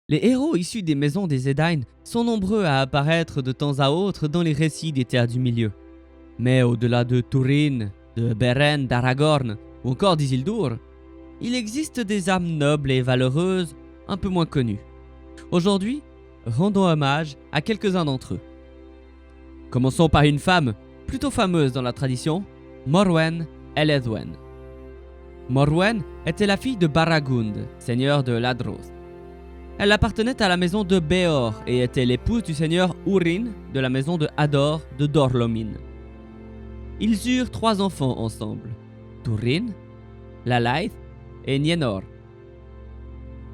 Les héros issus des maisons des Edain sont nombreux à apparaître de temps à autre dans les récits des Terres du Milieu. Mais au-delà de Túrin, de Beren, d'Aragorn ou encore d'Isildur, il existe des âmes nobles et valeureuses un peu moins connues. Aujourd'hui, rendons hommage à quelques-uns d'entre eux. Commençons par une femme plutôt fameuse dans la tradition, Morwen Eledwen. Morwen était la fille de Baragund, seigneur de Ladros. Elle appartenait à la maison de Beor et était l'épouse du seigneur Urin de la maison de Hador de Dor-lómin. Ils eurent 3 enfants ensemble, Túrin, Lalaith et Nienor.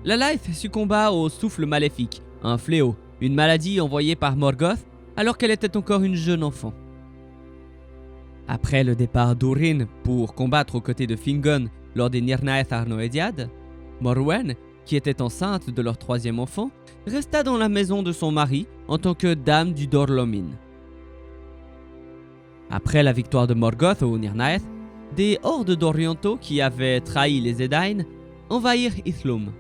Lalaith succomba au souffle maléfique, un fléau, une maladie envoyée par Morgoth alors qu'elle était encore une jeune enfant. Après le départ d'Urin pour combattre aux côtés de Fingon lors des Nirnaeth Arnoediad, Morwen, qui était enceinte de leur 3e enfant, resta dans la maison de son mari en tant que dame du Dor-lómin. Après la victoire de Morgoth au Nirnaeth, des hordes d'Orientaux qui avaient trahi les Edain envahirent Ithlum.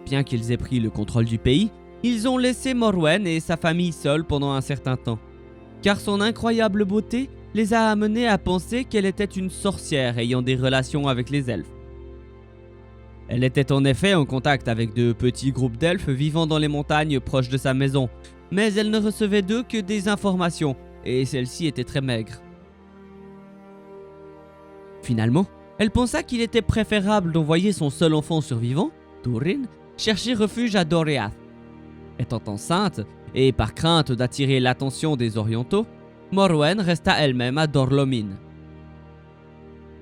Bien qu'ils aient pris le contrôle du pays, ils ont laissé Morwen et sa famille seuls pendant un certain temps, car son incroyable beauté les a amenés à penser qu'elle était une sorcière ayant des relations avec les elfes. Elle était en effet en contact avec de petits groupes d'elfes vivant dans les montagnes proches de sa maison, mais elle ne recevait d'eux que des informations, et celles-ci étaient très maigres. Finalement, elle pensa qu'il était préférable d'envoyer son seul enfant survivant, Túrin, chercher refuge à Doriath. Étant enceinte, et par crainte d'attirer l'attention des Orientaux, Morwen resta elle-même à Dor-lómin.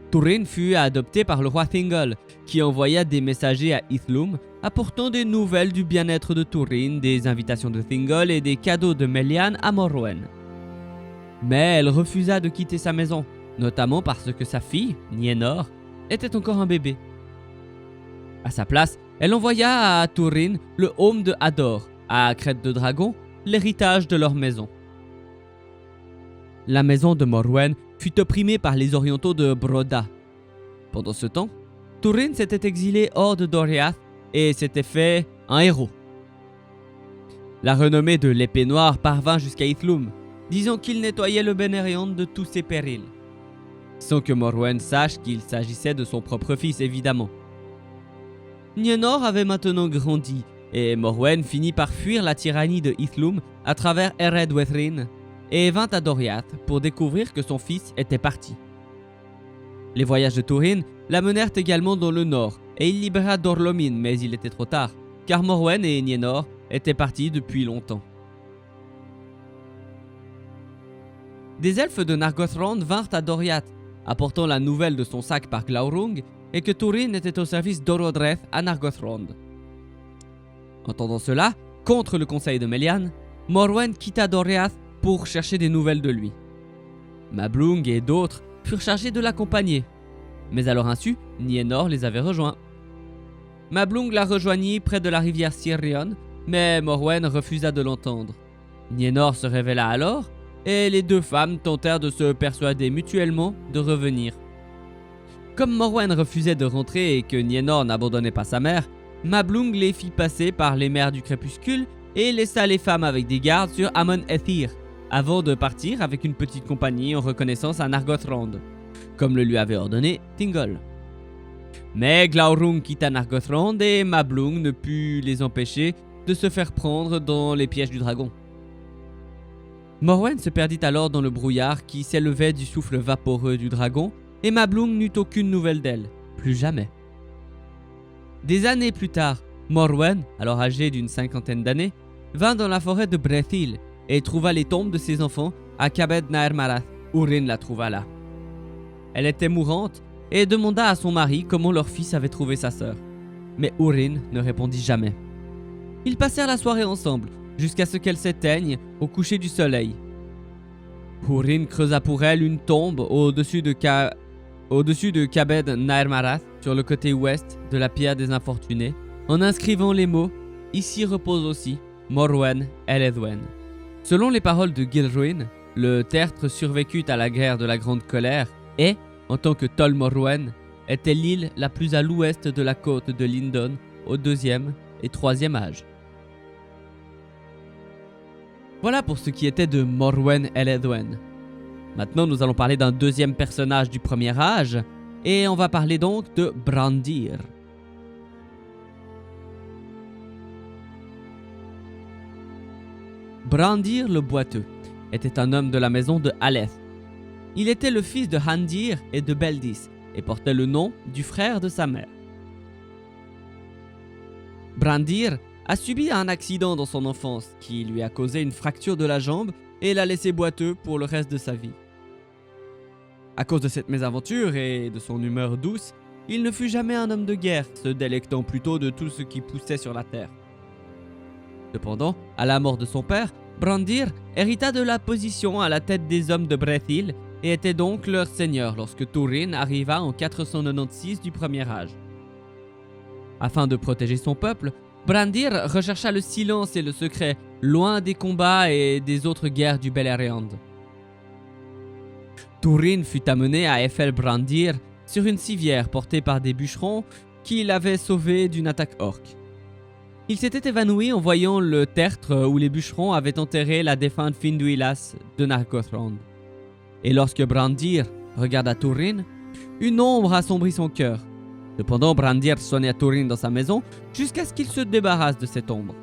Túrin fut adoptée par le roi Thingol, qui envoya des messagers à Ithlum, apportant des nouvelles du bien-être de Túrin, des invitations de Thingol et des cadeaux de Melian à Morwen. Mais elle refusa de quitter sa maison, notamment parce que sa fille, Nienor, était encore un bébé. À sa place, elle envoya à Túrin le Aume de Hador, à Crête de Dragon, l'héritage de leur maison. La maison de Morwen fut opprimée par les Orientaux de Broda. Pendant ce temps, Túrin s'était exilé hors de Doriath et s'était fait un héros. La renommée de l'épée noire parvint jusqu'à Ithlum, disant qu'il nettoyait le Beneriand de tous ses périls. Sans que Morwen sache qu'il s'agissait de son propre fils, évidemment. Nienor avait maintenant grandi, et Morwen finit par fuir la tyrannie de Ithlum à travers Eredwethrin et vint à Doriath pour découvrir que son fils était parti. Les voyages de Túrin l'amenèrent également dans le nord, et il libéra Dor-lómin, mais il était trop tard, car Morwen et Nienor étaient partis depuis longtemps. Des elfes de Nargothrond vinrent à Doriath, apportant la nouvelle de son sac par Glaurung et que Túrin était au service d'Orodreth à Nargothrond. Entendant cela, contre le conseil de Melian, Morwen quitta Doriath pour chercher des nouvelles de lui. Mablung et d'autres furent chargés de l'accompagner, mais à leur insu, Nienor les avait rejoints. Mablung la rejoignit près de la rivière Sirion, mais Morwen refusa de l'entendre. Nienor se révéla alors, et les 2 femmes tentèrent de se persuader mutuellement de revenir. Comme Morwen refusait de rentrer et que Nienor n'abandonnait pas sa mère, Mablung les fit passer par les mers du crépuscule et laissa les femmes avec des gardes sur Amon Ethir, avant de partir avec une petite compagnie en reconnaissance à Nargothrond, comme le lui avait ordonné Thingol. Mais Glaurung quitta Nargothrond et Mablung ne put les empêcher de se faire prendre dans les pièges du dragon. Morwen se perdit alors dans le brouillard qui s'élevait du souffle vaporeux du dragon et Mablung n'eut aucune nouvelle d'elle, plus jamais. Des années plus tard, Morwen, alors âgée d'une 50aine d'années, vint dans la forêt de Brethil et trouva les tombes de ses enfants à Cabed Naer Marath. Urin la trouva là. Elle était mourante et demanda à son mari comment leur fils avait trouvé sa sœur. Mais Urin ne répondit jamais. Ils passèrent la soirée ensemble, jusqu'à ce qu'elle s'éteigne au coucher du soleil. Urin creusa pour elle une tombe au-dessus de Cabed Naer Marath, sur le côté ouest de la pierre des infortunés, en inscrivant les mots « Ici repose aussi Morwen Eledwen ». Selon les paroles de Gilruin, le tertre survécut à la guerre de la Grande Colère et, en tant que Tol Morwen, était l'île la plus à l'ouest de la côte de Lindon, au 2e et troisième âge. Voilà pour ce qui était de Morwen el Edwen. Maintenant, nous allons parler d'un deuxième personnage du premier âge, et on va parler donc de Brandir. Brandir le Boiteux était un homme de la maison de Aleth. Il était le fils de Handir et de Beldis, et portait le nom du frère de sa mère. Brandir a subi un accident dans son enfance qui lui a causé une fracture de la jambe et l'a laissé boiteux pour le reste de sa vie. À cause de cette mésaventure et de son humeur douce, il ne fut jamais un homme de guerre, se délectant plutôt de tout ce qui poussait sur la terre. Cependant, à la mort de son père, Brandir hérita de la position à la tête des hommes de Brethil et était donc leur seigneur lorsque Turin arriva en 496 du premier âge. Afin de protéger son peuple, Brandir rechercha le silence et le secret, loin des combats et des autres guerres du Beleriand. Turin fut amené à Brandir sur une civière portée par des bûcherons qui l'avaient sauvé d'une attaque orque. Il s'était évanoui en voyant le tertre où les bûcherons avaient enterré la défunte Finduilas de Nargothrond. Et lorsque Brandir regarda Turin, une ombre assombrit son cœur. Cependant, Brandir soigna Turin dans sa maison jusqu'à ce qu'il se débarrasse de cette ombre.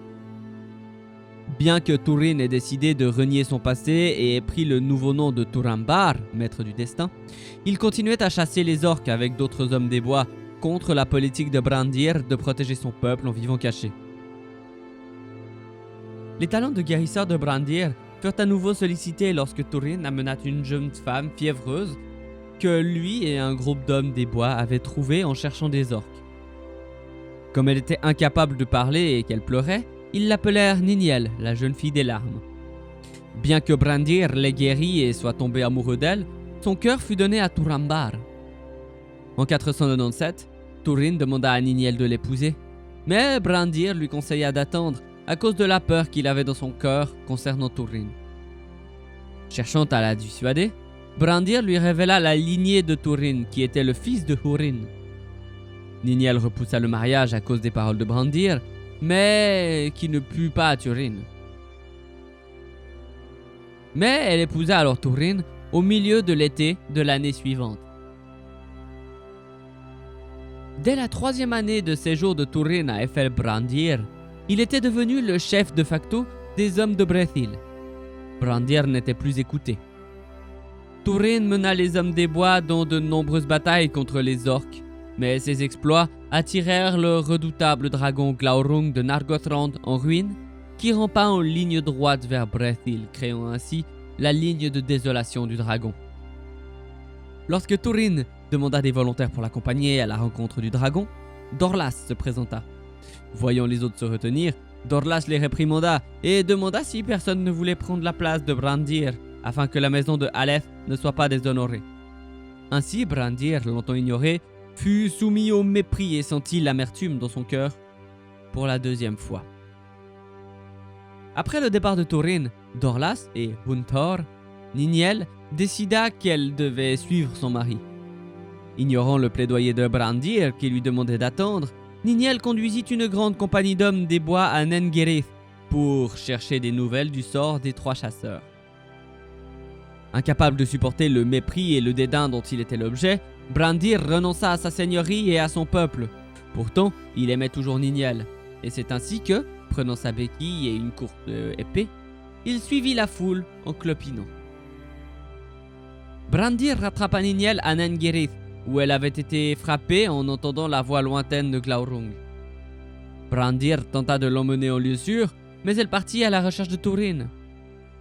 Bien que Turin ait décidé de renier son passé et ait pris le nouveau nom de Turambar, maître du destin, il continuait à chasser les orques avec d'autres hommes des bois contre la politique de Brandir de protéger son peuple en vivant caché. Les talents de guérisseur de Brandir furent à nouveau sollicités lorsque Turin amena une jeune femme fiévreuse que lui et un groupe d'hommes des bois avaient trouvée en cherchant des orques. Comme elle était incapable de parler et qu'elle pleurait, ils l'appelèrent Niniel, la jeune fille des larmes. Bien que Brandir l'ait guérie et soit tombé amoureux d'elle, son cœur fut donné à Turambar. En 497, Turin demanda à Niniel de l'épouser, mais Brandir lui conseilla d'attendre à cause de la peur qu'il avait dans son cœur concernant Turin. Cherchant à la dissuader, Brandir lui révéla la lignée de Turin, qui était le fils de Hurin. Niniel repoussa le mariage à cause des paroles de Brandir, mais qui ne plut pas à Turin. Mais elle épousa alors Turin au milieu de l'été de l'année suivante. Dès la 3e année de séjour de Turin à Brandir, il était devenu le chef de facto des hommes de Brethil. Brandir n'était plus écouté. Turin mena les hommes des bois dans de nombreuses batailles contre les orques, mais ses exploits attirèrent le redoutable dragon Glaurung de Nargothrond en ruine, qui rampa en ligne droite vers Brethil, créant ainsi la ligne de désolation du dragon. Lorsque Turin demanda des volontaires pour l'accompagner à la rencontre du dragon, Dorlas se présenta. Voyant les autres se retenir, Dorlas les réprimanda et demanda si personne ne voulait prendre la place de Brandir, afin que la maison de Aleth ne soit pas déshonorée. Ainsi, Brandir, longtemps ignoré, fut soumis au mépris et sentit l'amertume dans son cœur pour la 2e fois. Après le départ de Turin, Dorlas et Hunthor, Niniel décida qu'elle devait suivre son mari. Ignorant le plaidoyer de Brandir qui lui demandait d'attendre, Niniel conduisit une grande compagnie d'hommes des bois à Nengerith pour chercher des nouvelles du sort des 3 chasseurs. Incapable de supporter le mépris et le dédain dont il était l'objet, Brandir renonça à sa seigneurie et à son peuple. Pourtant, il aimait toujours Niniel, et c'est ainsi que, prenant sa béquille et une courte épée, il suivit la foule en clopinant. Brandir rattrapa Niniel à Nengerith, où elle avait été frappée en entendant la voix lointaine de Glaurung. Brandir tenta de l'emmener en lieu sûr, mais elle partit à la recherche de Turin.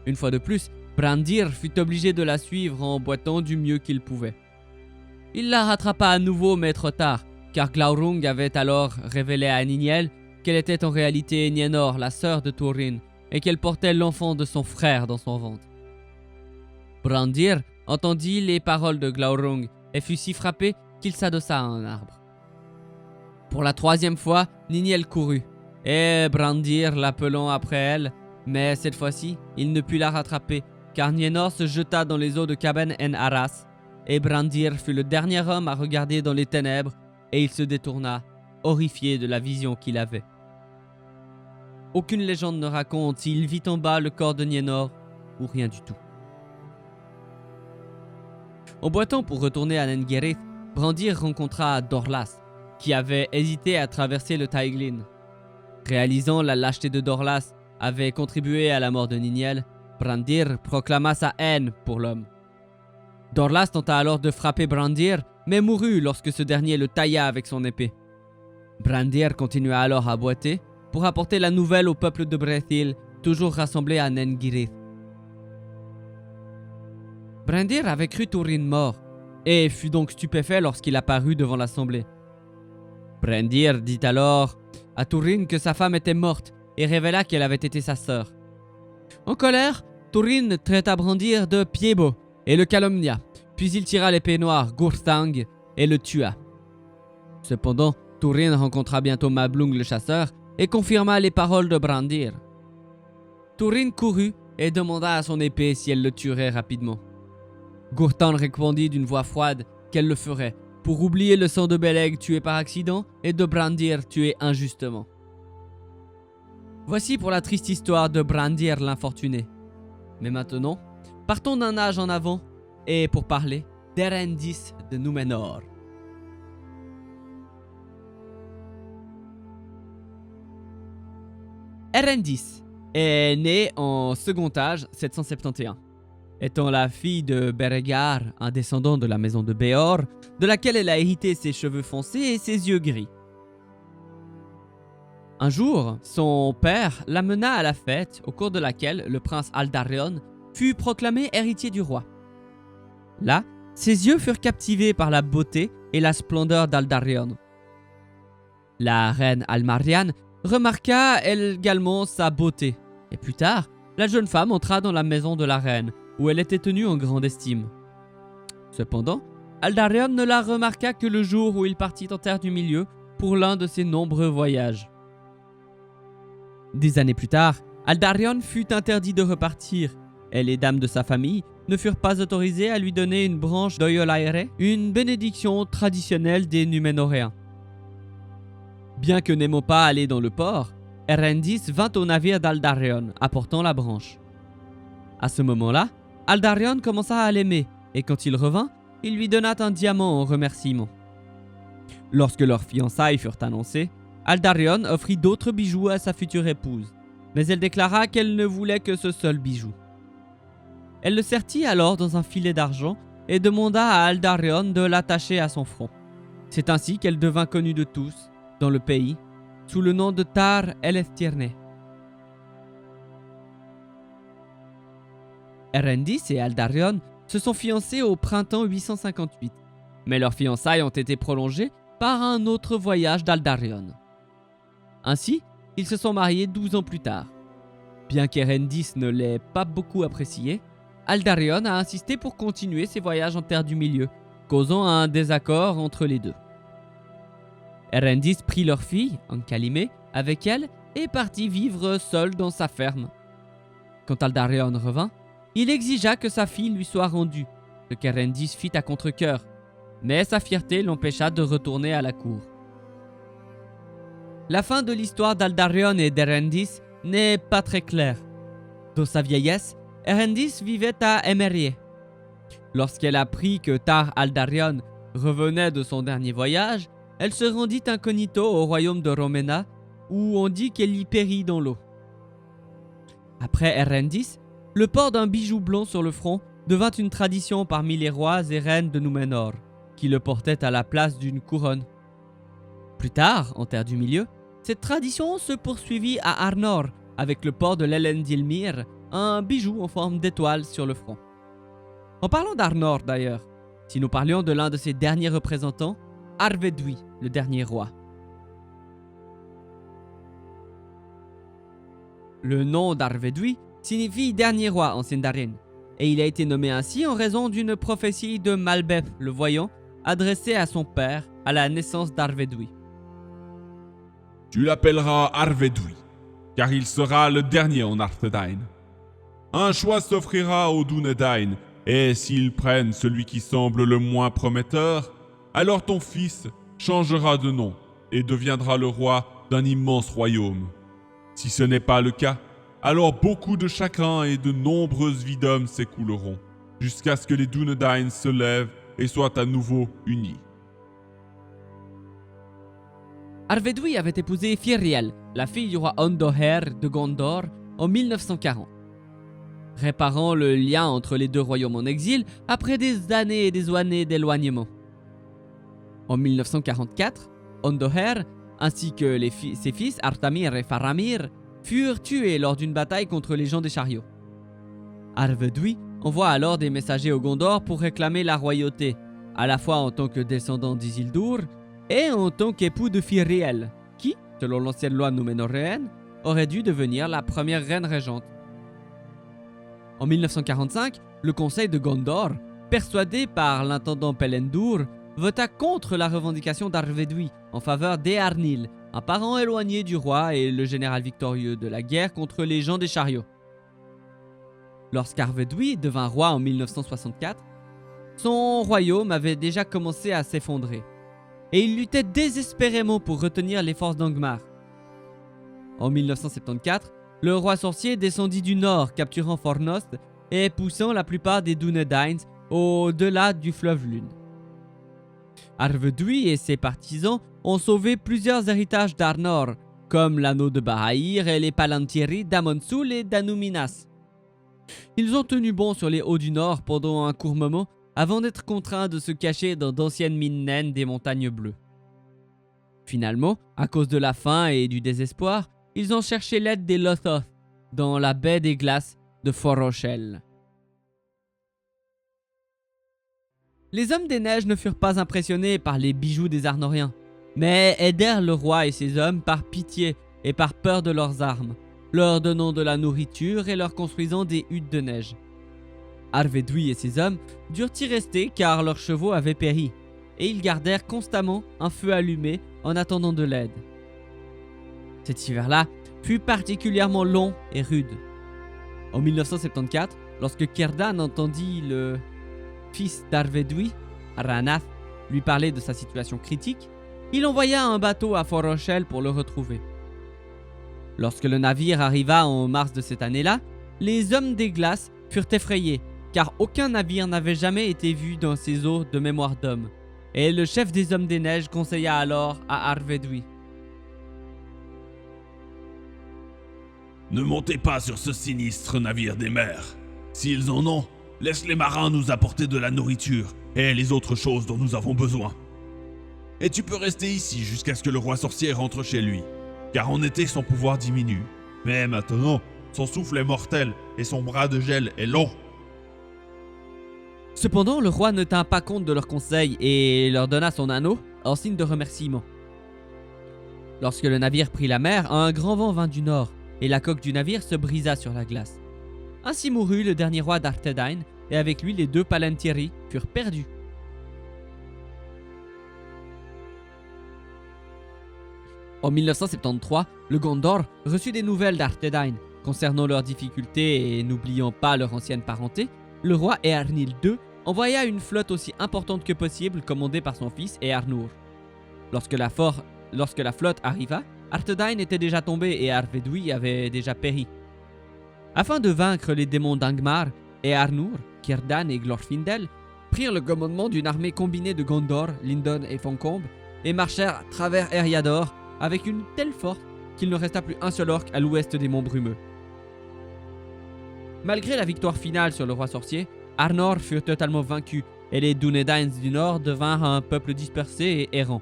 Une fois de plus, Brandir fut obligé de la suivre en boitant du mieux qu'il pouvait. Il la rattrapa à nouveau, mais trop tard, car Glaurung avait alors révélé à Niniel qu'elle était en réalité Nienor, la sœur de Turin, et qu'elle portait l'enfant de son frère dans son ventre. Brandir entendit les paroles de Glaurung et fut si frappé qu'il s'adossa à un arbre. Pour la 3e fois, Niniel courut, et Brandir l'appelant après elle, mais cette fois-ci, il ne put la rattraper, car Nienor se jeta dans les eaux de Caben en Arras, et Brandir fut le dernier homme à regarder dans les ténèbres, et il se détourna, horrifié de la vision qu'il avait. Aucune légende ne raconte s'il vit en bas le corps de Nienor ou rien du tout. En boitant pour retourner à Nengerith, Brandir rencontra Dorlas, qui avait hésité à traverser le Taiglin. Réalisant la lâcheté de Dorlas avait contribué à la mort de Niniel, Brandir proclama sa haine pour l'homme. Dorlas tenta alors de frapper Brandir, mais mourut lorsque ce dernier le tailla avec son épée. Brandir continua alors à boiter pour apporter la nouvelle au peuple de Brethil, toujours rassemblé à Nengirith. Brandir avait cru Turin mort, et fut donc stupéfait lorsqu'il apparut devant l'assemblée. Brandir dit alors à Turin que sa femme était morte et révéla qu'elle avait été sa sœur. En colère, Turin traita Brandir de pied-bot et le calomnia, puis il tira l'épée noire Gurthang et le tua. Cependant, Turin rencontra bientôt Mablung le chasseur et confirma les paroles de Brandir. Turin courut et demanda à son épée si elle le tuerait rapidement. Gurthang répondit d'une voix froide qu'elle le ferait, pour oublier le sang de Beleg tué par accident et de Brandir tué injustement. Voici pour la triste histoire de Brandir l'infortuné. Mais maintenant, partons d'un âge en avant et pour parler d'Erendis de Númenor. Erendis est née en second âge 771. Étant la fille de Beregar, un descendant de la maison de Béor, de laquelle elle a hérité ses cheveux foncés et ses yeux gris. Un jour, son père l'amena à la fête au cours de laquelle le prince Aldarion fut proclamé héritier du roi. Là, ses yeux furent captivés par la beauté et la splendeur d'Aldarion. La reine Almarian remarqua elle également sa beauté, et plus tard, la jeune femme entra dans la maison de la reine, où elle était tenue en grande estime. Cependant, Aldarion ne la remarqua que le jour où il partit en Terre du Milieu pour l'un de ses nombreux voyages. Des années plus tard, Aldarion fut interdit de repartir, et les dames de sa famille ne furent pas autorisées à lui donner une branche d'Oyolaire, une bénédiction traditionnelle des Numénoréens. Bien que n'aimant pas aller dans le port, Erendis vint au navire d'Aldarion, apportant la branche. À ce moment-là, Aldarion commença à l'aimer, et quand il revint, il lui donna un diamant en remerciement. Lorsque leurs fiançailles furent annoncées, Aldarion offrit d'autres bijoux à sa future épouse, mais elle déclara qu'elle ne voulait que ce seul bijou. Elle le sertit alors dans un filet d'argent et demanda à Aldarion de l'attacher à son front. C'est ainsi qu'elle devint connue de tous, dans le pays, sous le nom de Tar Eleftirne. Erendis et Aldarion se sont fiancés au printemps 858, mais leurs fiançailles ont été prolongées par un autre voyage d'Aldarion. Ainsi, ils se sont mariés 12 ans plus tard. Bien qu'Erendis ne l'ait pas beaucoup apprécié, Aldarion a insisté pour continuer ses voyages en Terre du Milieu, causant un désaccord entre les deux. Erendis prit leur fille, Ankalimé, avec elle et partit vivre seul dans sa ferme. Quand Aldarion revint, il exigea que sa fille lui soit rendue, ce qu'Erendis fit à contre-cœur, mais sa fierté l'empêcha de retourner à la cour. La fin de l'histoire d'Aldarion et d'Erendis n'est pas très claire. Dans sa vieillesse, Erendis vivait à Emerie. Lorsqu'elle apprit que Tar Aldarion revenait de son dernier voyage, elle se rendit incognito au royaume de Romena, où on dit qu'elle y périt dans l'eau. Après Erendis, le port d'un bijou blanc sur le front devint une tradition parmi les rois et reines de Númenor, qui le portaient à la place d'une couronne. Plus tard, en Terre du Milieu, cette tradition se poursuivit à Arnor, avec le port de l'Elendilmir, un bijou en forme d'étoile sur le front. En parlant d'Arnor d'ailleurs, si nous parlions de l'un de ses derniers représentants, Arvedui, le dernier roi. Le nom d'Arvedui signifie dernier roi en Sindarin, et il a été nommé ainsi en raison d'une prophétie de Malbeth le voyant, adressée à son père à la naissance d'Arvedui. Tu l'appelleras Arvedui, car il sera le dernier en Arthedain. Un choix s'offrira aux Dúnedain, et s'ils prennent celui qui semble le moins prometteur, alors ton fils changera de nom et deviendra le roi d'un immense royaume. Si ce n'est pas le cas, alors beaucoup de chagrin et de nombreuses vies d'hommes s'écouleront, jusqu'à ce que les Dúnedain se lèvent et soient à nouveau unis. Arvedui avait épousé Firiel, la fille du roi Ondoher de Gondor, en 1940. Réparant le lien entre les deux royaumes en exil après des années et des années d'éloignement. En 1944, Ondoher, ainsi que ses fils Artamir et Faramir, furent tués lors d'une bataille contre les gens des chariots. Arvedui envoie alors des messagers au Gondor pour réclamer la royauté, à la fois en tant que descendant d'Isildur et en tant qu'époux de Firiel, qui, selon l'ancienne loi núménoréenne, aurait dû devenir la première reine régente. En 1945, le conseil de Gondor, persuadé par l'intendant Pelendur, vota contre la revendication d'Arvedui en faveur d'Eärnil, un parent éloigné du roi et le général victorieux de la guerre contre les gens des chariots. Lorsqu'Arvedui devint roi en 1964, son royaume avait déjà commencé à s'effondrer, et il luttait désespérément pour retenir les forces d'Angmar. En 1974, le roi sorcier descendit du nord, capturant Fornost et poussant la plupart des Dúnedain au-delà du fleuve Lune. Arvedui et ses partisans ont sauvé plusieurs héritages d'Arnor, comme l'anneau de Bahir et les Palantiri d'Amonsul et d'Anúminas. Ils ont tenu bon sur les hauts du nord pendant un court moment, avant d'être contraints de se cacher dans d'anciennes mines naines des montagnes bleues. Finalement, à cause de la faim et du désespoir, ils ont cherché l'aide des Lothoth dans la baie des glaces de Fort-Rochelle. Les hommes des neiges ne furent pas impressionnés par les bijoux des Arnoriens, mais aidèrent le roi et ses hommes par pitié et par peur de leurs armes, leur donnant de la nourriture et leur construisant des huttes de neige. Arvedui et ses hommes durent y rester car leurs chevaux avaient péri, et ils gardèrent constamment un feu allumé en attendant de l'aide. Cet hiver-là fut particulièrement long et rude. En 1974, lorsque Círdan entendit le fils d'Arvedui, Aranath, lui parler de sa situation critique, il envoya un bateau à Fort-Rochelle pour le retrouver. Lorsque le navire arriva en mars de cette année-là, les hommes des glaces furent effrayés, car aucun navire n'avait jamais été vu dans ces eaux de mémoire d'homme, et le chef des hommes des neiges conseilla alors à Arvedui: Ne montez pas sur ce sinistre navire des mers. S'ils en ont, laisse les marins nous apporter de la nourriture et les autres choses dont nous avons besoin. Et tu peux rester ici jusqu'à ce que le roi sorcier rentre chez lui, car en été son pouvoir diminue. Mais maintenant, son souffle est mortel et son bras de gel est long. Cependant, le roi ne tint pas compte de leurs conseils et leur donna son anneau en signe de remerciement. Lorsque le navire prit la mer, un grand vent vint du nord, et la coque du navire se brisa sur la glace. Ainsi mourut le dernier roi d'Arthedain, et avec lui les deux Palantiri furent perdus. En 1973, le Gondor reçut des nouvelles d'Arthedain concernant leurs difficultés et n'oubliant pas leur ancienne parenté. Le roi Eärnil II envoya une flotte aussi importante que possible commandée par son fils Eärnur. Lorsque la flotte arriva, Arthedain était déjà tombé et Arvedui avait déjà péri. Afin de vaincre les démons d'Angmar, Eärnur, Círdan et Glorfindel prirent le commandement d'une armée combinée de Gondor, Lindon et Foncombe et marchèrent à travers Eriador avec une telle force qu'il ne resta plus un seul orc à l'ouest des monts brumeux. Malgré la victoire finale sur le roi sorcier, Arnor furent totalement vaincus et les Dúnedain du nord devinrent un peuple dispersé et errant.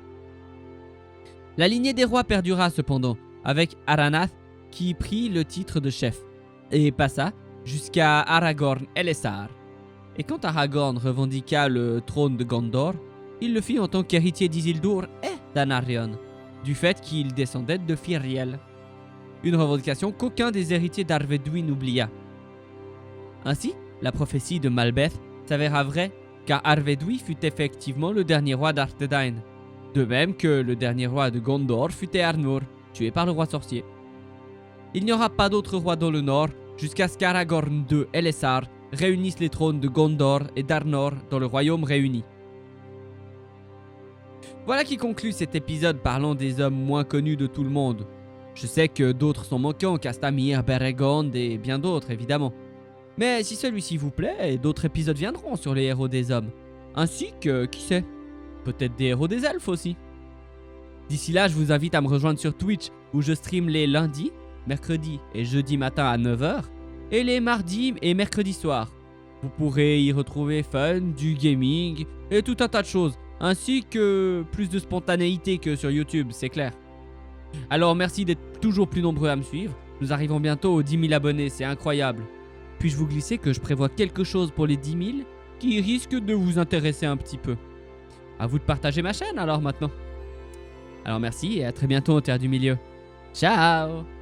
La lignée des rois perdura cependant, avec Aranath qui prit le titre de chef et passa jusqu'à Aragorn Elessar. Et quand Aragorn revendiqua le trône de Gondor, il le fit en tant qu'héritier d'Isildur et d'Anarion, du fait qu'il descendait de Firiel. Une revendication qu'aucun des héritiers d'Arvedui n'oublia. Ainsi, la prophétie de Malbeth s'avéra vraie, car Arvedui fut effectivement le dernier roi d'Arthedain, de même que le dernier roi de Gondor fut Eärnur, tué par le roi sorcier. Il n'y aura pas d'autre roi dans le nord jusqu'à ce qu'Aragorn II Elessar réunissent les trônes de Gondor et d'Arnor dans le royaume réuni. Voilà qui conclut cet épisode parlant des hommes moins connus de tout le monde. Je sais que d'autres sont manquants, Castamir, Beregond et bien d'autres évidemment. Mais si celui-ci vous plaît, d'autres épisodes viendront sur les héros des hommes. Ainsi que, qui sait, peut-être des héros des elfes aussi. D'ici là, je vous invite à me rejoindre sur Twitch où je stream les lundis, mercredis et jeudi matin à 9 h et les mardis et mercredis soirs. Vous pourrez y retrouver fun, du gaming et tout un tas de choses, ainsi que plus de spontanéité que sur YouTube, c'est clair. Alors merci d'être toujours plus nombreux à me suivre, nous arrivons bientôt aux 10 000 abonnés, c'est incroyable. Puis-je vous glisser que je prévois quelque chose pour les 10 000 qui risque de vous intéresser un petit peu. À vous de partager ma chaîne alors maintenant. Alors merci et à très bientôt au Terre du Milieu. Ciao!